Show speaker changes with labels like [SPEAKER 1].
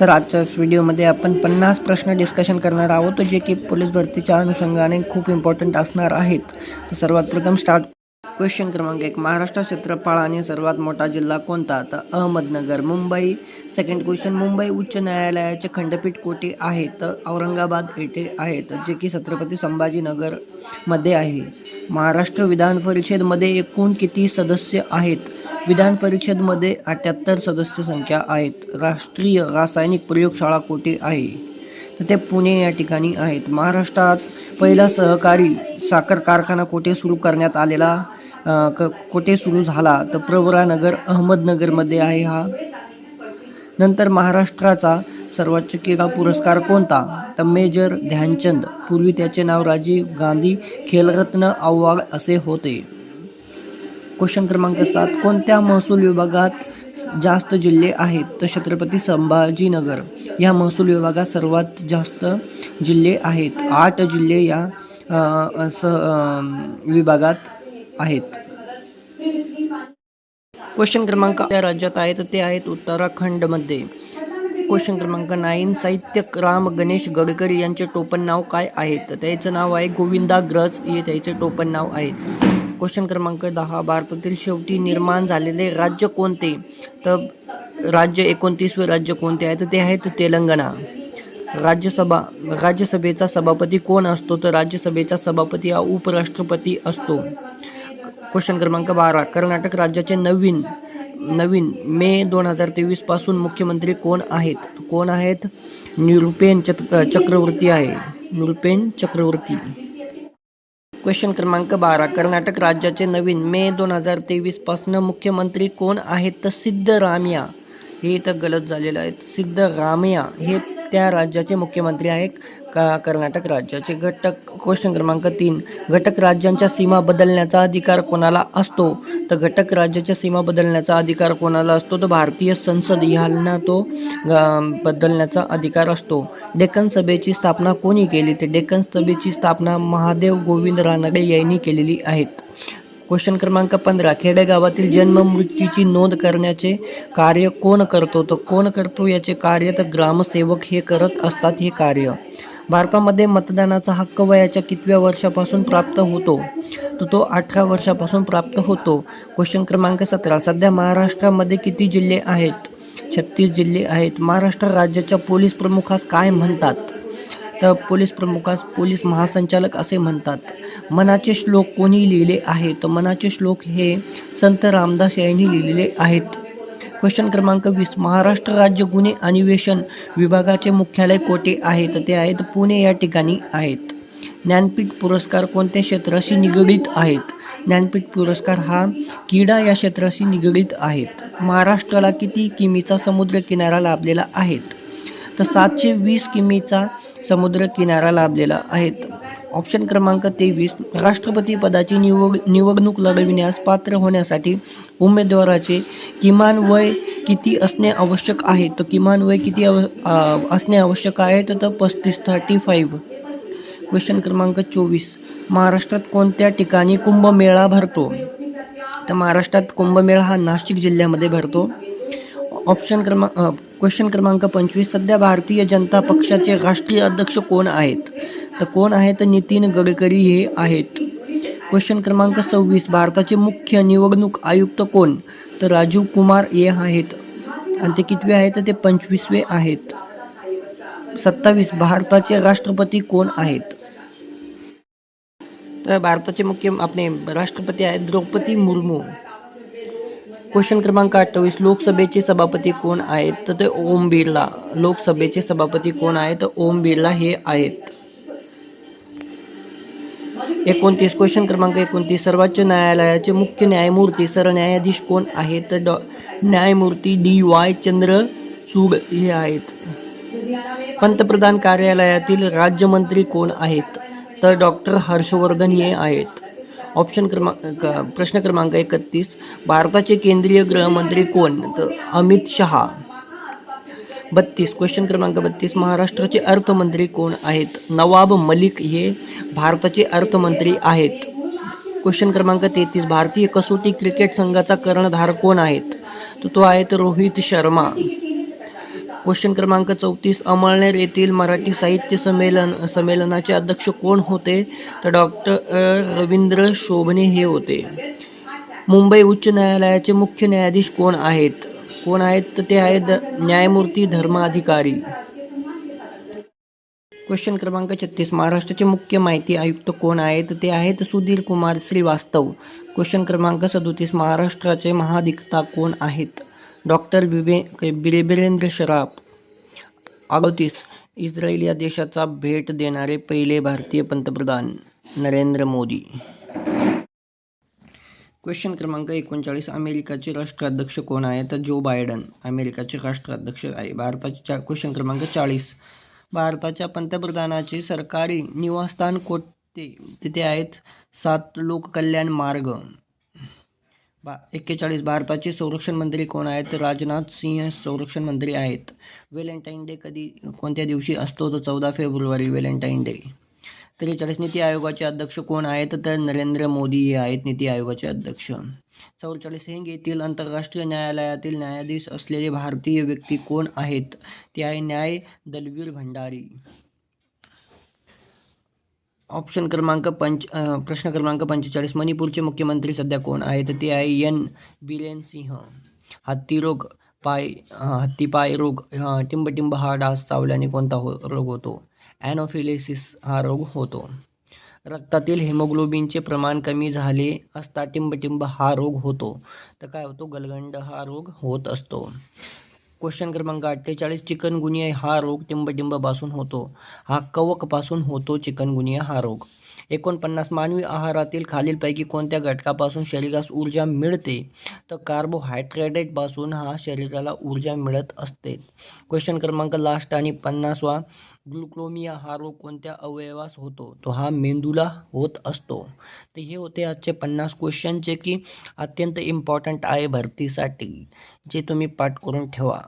[SPEAKER 1] तर आजच्याच व्हिडिओमध्ये आपण 50 प्रश्न डिस्कशन करणार आहोत जे की पोलीस भरतीच्या अनुषंगाने खूप इम्पॉर्टंट असणार आहेत. तर सर्वात प्रथम स्टार्ट. क्वेश्चन क्रमांक 1. महाराष्ट्र क्षेत्रफळाने सर्वात मोठा जिल्हा कोणता? तर अहमदनगर. मुंबई. Second question. मुंबई उच्च न्यायालयाचे खंडपीठ कोठे आहे? तर औरंगाबाद येथे आहे, तर जे की छत्रपती संभाजीनगर मध्ये आहे. महाराष्ट्र विधान परिषदेमध्ये एकूण किती सदस्य आहेत? विधान परिषदेमध्ये 78 सदस्य संख्या आहेत. राष्ट्रीय रासायनिक प्रयोगशाळा कोठे आहे? तर ते पुणे या ठिकाणी आहेत. महाराष्ट्रात पहिला सहकारी साखर कारखाना कोठे सुरू करण्यात आलेला कोठे सुरू झाला? तर प्रवरानगर अहमदनगरमध्ये आहे हा. नंतर महाराष्ट्राचा सर्वोच्च क्रीडा पुरस्कार कोणता? तर मेजर ध्यानचंद. पूर्वी त्याचे नाव राजीव गांधी खेलरत्न अवॉर्ड असे होते. क्वेश्चन क्रमांक 7. कोणत्या महसूल विभागात जास्त जिल्हे आहेत? तर छत्रपती संभाजीनगर या महसूल विभागात सर्वात जास्त जिल्हे आहेत. 8 जिल्हे या विभागात आहेत. क्वेश्चन क्रमांक त्या राज्यात आहेत ते आहेत उत्तराखंडमध्ये. क्वेश्चन क्रमांक 9. साहित्यिक राम गणेश गडकरी यांचे टोपण नाव काय आहे? तर त्याचं नाव आहे गोविंदाग्रज हे त्याचे टोपण नाव आहेत. क्वेश्चन क्रमांक 10. भारतातील शेवटी निर्माण झालेले राज्य कोणते? तर राज्य 29वे राज्य कोणते आहे? तर ते आहेत तेलंगणा. राज्यसभेचा सभापती कोण असतो? तर राज्यसभेचा सभापती हा उपराष्ट्रपती असतो. क्वेश्चन क्रमांक 12. कर्नाटक राज्याचे नवीन मे 2023 पासून मुख्यमंत्री कोण आहेत? कोण आहेत? निरुपेन चक्रवर्ती आहे. निरुपेन चक्रवर्ती. क्वेश्चन क्रमांक 12. कर्नाटक राज्याचे नवीन मे 2023 पासून मुख्यमंत्री कोण आहेत? तर सिद्धरामय्या. हे तर गलत झालेलं आहे. सिद्धरामय्या हे त्या राज्याचे मुख्यमंत्री आहेत कर्नाटक राज्याचे. क्वेश्चन क्रमांक 3. घटक राज्यांच्या सीमा बदलण्याचा अधिकार कोणाला असतो? तर घटक राज्याच्या सीमा बदलण्याचा अधिकार कोणाला असतो? तर भारतीय संसद ह्यांना तो बदलण्याचा अधिकार असतो. डेक्कन सभेची स्थापना कोणी केली? तर डेक्कन सभेची स्थापना महादेव गोविंद रानडे यांनी केलेली आहेत. क्वेश्चन क्रमांक 15. खेडेगावातील जन्म मृत्यूची नोंद करण्याचे कार्य कोण करतो? तर कोण करतो याचे कार्य? तर ग्रामसेवक हे करत असतात हे कार्य. भारतामध्ये मतदानाचा हक्क वयाच्या कितव्या वर्षापासून प्राप्त होतो? तर तो 18 वर्षापासून प्राप्त होतो. क्वेश्चन क्रमांक 17. सध्या महाराष्ट्रामध्ये किती जिल्हे आहेत? 36 जिल्हे आहेत. महाराष्ट्र राज्याच्या पोलीस प्रमुखास काय म्हणतात? तर पोलीस प्रमुखास पोलीस महासंचालक असे म्हणतात. मनाचे श्लोक कोणी लिहिले आहेत? तर मनाचे श्लोक हे संत रामदास यांनी लिहिलेले आहेत. क्वेश्चन क्रमांक 20. महाराष्ट्र राज्य गुन्हे अन्वेषण विभागाचे मुख्यालय कोठे आहे? तर ते आहेत पुणे या ठिकाणी आहेत. ज्ञानपीठ पुरस्कार कोणत्या क्षेत्राशी निगडीत आहेत? ज्ञानपीठ पुरस्कार हा क्रीडा या क्षेत्राशी निगडीत आहेत. महाराष्ट्राला किती किमीचा समुद्र किनारा लाभलेला आहे? तर 720 किमीचा समुद्र किनारा लाभलेला आहेत. ऑप्शन क्रमांक 23. राष्ट्रपती पदाची निवडणूक लढविण्यास पात्र होण्यासाठी उमेदवाराचे किमान वय किती असणे आवश्यक आहे? तर किमान वय किती असणे आवश्यक आहे? तर 35. क्वेश्चन क्रमांक 24. महाराष्ट्रात कोणत्या ठिकाणी कुंभमेळा भरतो? तर महाराष्ट्रात कुंभमेळा हा नाशिक जिल्ह्यामध्ये भरतो. क्वेश्चन क्रमांक 25. सध्या भारतीय जनता पक्षाचे राष्ट्रीय अध्यक्ष कोण आहेत? तर कोण आहेत? नितीन गडकरी हे आहेत. क्वेश्चन क्रमांक 26. भारताचे मुख्य निवडणूक आयुक्त कोण? तर राजीव कुमार हे आहेत. आणि ते कितवे आहेत? ते 25वे आहेत. 27. भारताचे राष्ट्रपती कोण आहेत? तर भारताचे मुख्य राष्ट्रपती आहेत द्रौपदी मुर्मू. क्वेश्चन क्रमांक 28. लोकसभेचे सभापती कोण आहेत? तर ते ओम बिर्ला. लोकसभेचे सभापती कोण आहेत? तर ओम बिर्ला हे आहेत. 29. क्वेश्चन क्रमांक 29. सर्वोच्च न्यायालयाचे मुख्य न्यायमूर्ती सरन्यायाधीश कोण आहेत? तर न्यायमूर्ती DY चंद्रचूड हे आहेत. पंतप्रधान कार्यालयातील राज्यमंत्री कोण आहेत? तर डॉक्टर हर्षवर्धन हे आहेत. प्रश्न क्रमांक 31. भारताचे केंद्रीय गृहमंत्री कोण? तर अमित शहा. 32. क्वेश्चन क्रमांक 32. महाराष्ट्राचे अर्थमंत्री कोण आहेत? नवाब मलिक हे भारताचे अर्थमंत्री आहेत. क्वेश्चन क्रमांक 33. भारतीय कसोटी क्रिकेट संघाचा कर्णधार कोण आहेत? तर तो आहे रोहित शर्मा. क्वेश्चन क्रमांक 34, अमळनेर येथील मराठी साहित्य संमेलनाचे अध्यक्ष कोण होते? तर डॉक्टर रवींद्र शोभणे हे होते. मुंबई उच्च न्यायालयाचे मुख्य न्यायाधीश कोण आहेत? तर ते आहेत न्यायमूर्ती धर्माधिकारी. क्वेश्चन क्रमांक 36, महाराष्ट्राचे मुख्य माहिती आयुक्त कोण आहेत? ते आहेत सुधीर कुमार श्रीवास्तव. क्वेश्चन क्रमांक 37, महाराष्ट्राचे महाधिवक्ता कोण आहेत? डॉक्टर बिरेंद्र शराफ. 38, इस्रायल या देशाचा भेट देणारे पहिले भारतीय पंतप्रधान नरेंद्र मोदी. क्वेश्चन क्रमांक 39, अमेरिकाचे राष्ट्राध्यक्ष कोण आहेत? तर जो बायडन अमेरिकाचे राष्ट्राध्यक्ष आहे. भारताचे क्वेश्चन क्रमांक 40, भारताच्या पंतप्रधानाचे सरकारी निवासस्थान कोणते? तिथे आहेत 7 लोककल्याण मार्ग. 41, भारताचे संरक्षण मंत्री कोण आहेत? तर राजनाथ सिंह संरक्षण मंत्री आहेत. व्हॅलेंटाईन डे कोणत्या दिवशी असतो? तो 14 फेब्रुवारी व्हॅलेंटाईन डे. 43, नीती आयोगाचे अध्यक्ष कोण आहेत? तर नरेंद्र मोदी हे आहेत नीती आयोगाचे अध्यक्ष. 44, हेग येथील आंतरराष्ट्रीय न्यायालयातील न्यायाधीश असलेले भारतीय व्यक्ती कोण आहेत? ते आहे न्याय दलवीर भंडारी. प्रश्न क्रमांक 45, मणिपूरचे मुख्यमंत्री सध्या कोण आहेत? ते आहे एन बिरेन सिंह. हत्तीपाय रोग, टिंबटिंब हा डास चावल्याने कोणता रोग होतो? ॲनोफिलिसिस हा रोग होतो. रक्तातील हेमोग्लोबिनचे प्रमाण कमी झाले असता टिंबटिंब हा रोग होतो. तर काय होतो? गलगंड हा रोग होत असतो. क्वेश्चन क्रमांक 48, चिकनगुनिया हा रोग टिंबटिंबापासून होतो. हा कवकपासून होतो चिकनगुनिया हा रोग. 49, मानवी आहारातील खालीलपैकी कोणत्या घटकापासून शरीरास ऊर्जा मिळते? तर कार्बोहायड्रेटपासून हा शरीराला ऊर्जा मिळत असते. क्वेश्चन क्रमांक लास्ट आणि 50वा, ग्लुकोमिया हा रोग कोणत्या अवयवास होतो? तो हा मेंदूला होत असतो. तर हे होते आजचे 50 क्वेश्चन जे की अत्यंत इम्पॉर्टंट आहे भरतीसाठी, जे तुम्ही पाठ करून ठेवा.